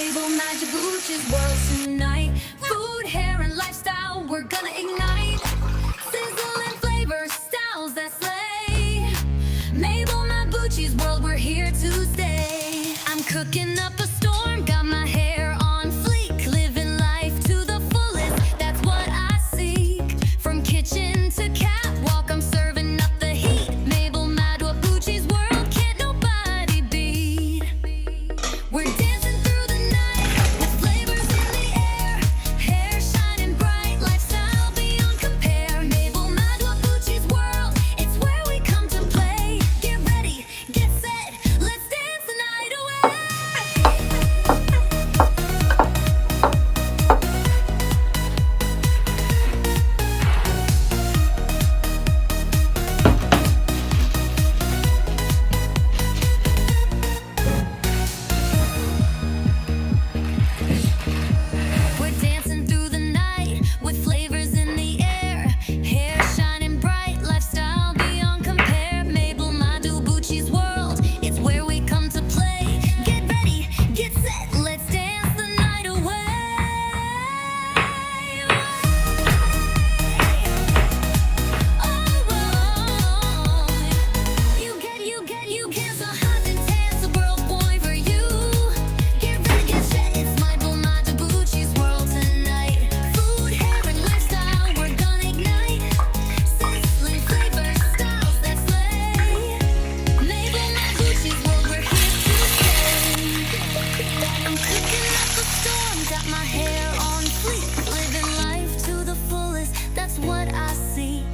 Mabel Majabuchi's world tonight. Food, hair, and lifestyle, we're gonna ignite. Sizzling flavors, styles that slay. Mabel Majabuchi's world, we're here to stay. I'm cooking up a storm, got my hair on fleek. Living life to the fullest, that's what I seek. From kitchen to catwalk, I'm serving up the heat. Mabel Majabuchi's world, can't nobody beat. We're dancing through the night with flavors in the air. Hair shining bright, lifestyle beyond compare. Mabel Majabuchi's world, it's where we come to play. Get ready, get set, let's dance the night away. We're dancing through the night with flavors in the air. Hair shining bright, lifestyle beyond compare. Mabel Majabuchi's world, it's where we come to play. Get ready, get set, let's dance the night away. You get so hot and dance the world, boy, for you. Get ready, get set, it's Mabel Majabuchi's world tonight. Food, hair, and lifestyle, we're gonna ignite. Sizzling flavors, styles that slay. Mabel Majabuchi's world, we're here to stay. I'm cooking up a storm, got my hair on fleek. Living life to the fullest, that's what I seek.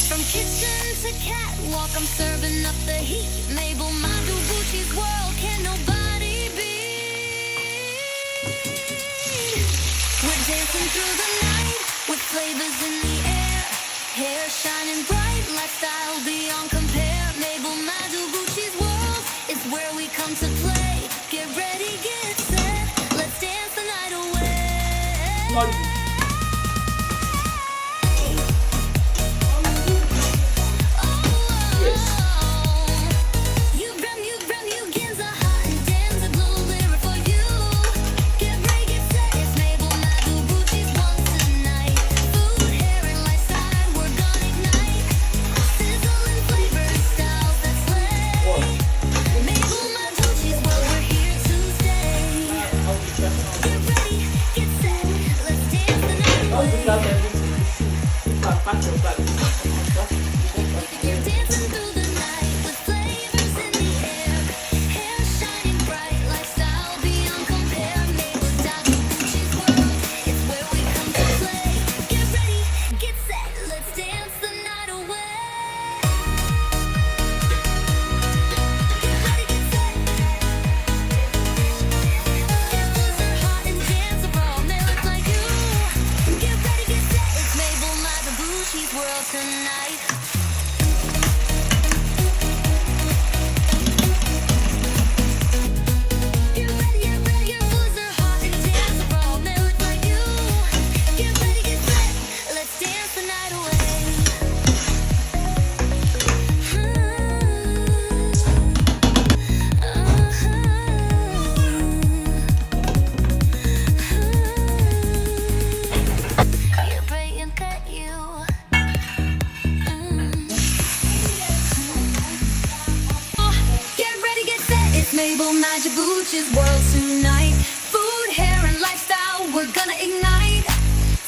From kitchen to catwalk, I'm serving up the heat. Mabel Majabuchi's world, can't nobody beat. We're dancing through the night with flavors in the air. Hair shining bright, lifestyle beyond compare. Mabel Majabuchi's world is where we come to play. Get ready, get set, let's dance the night away. You're dancing through the night with flavors in the air. Hair shining bright, lifestyle beyond compare. Mabel Majabuchi's world, it's where we come to play. Get ready, get set, let's dance the night away. Get ready, get set. Tempers are hot and dance are all melted like you. Get ready, get set, it's Mabel Majabuchi's world tonight. Get ready, your boys are hot and dance are all melted like you. Get ready, get set, let's dance the night away. You pray and cut you. Get ready, get set, it's Mabel Majabuchi's world tonight. Food, hair, and lifestyle, we're gonna ignite.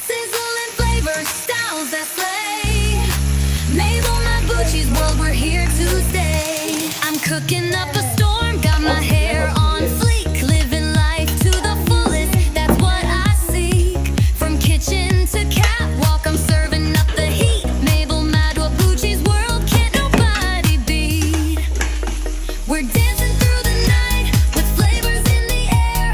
Sizzling flavors, styles that slay. Mabel Majabuchi's world, we're here to stay. I'm cooking up a storm, got my hair on fleek. Living life to the fullest, that's what I seek. From kitchen to catwalk, I'm serving up the heat. Mabel Majabuchi's world, can't nobody beat. We're dancing through the night with flavors in the air.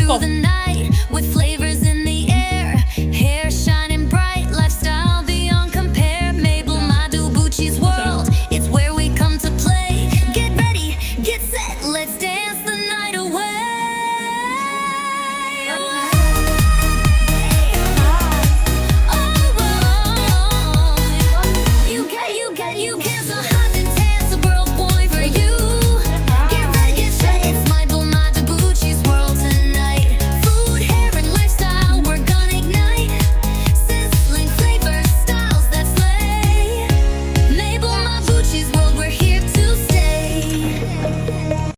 to the night.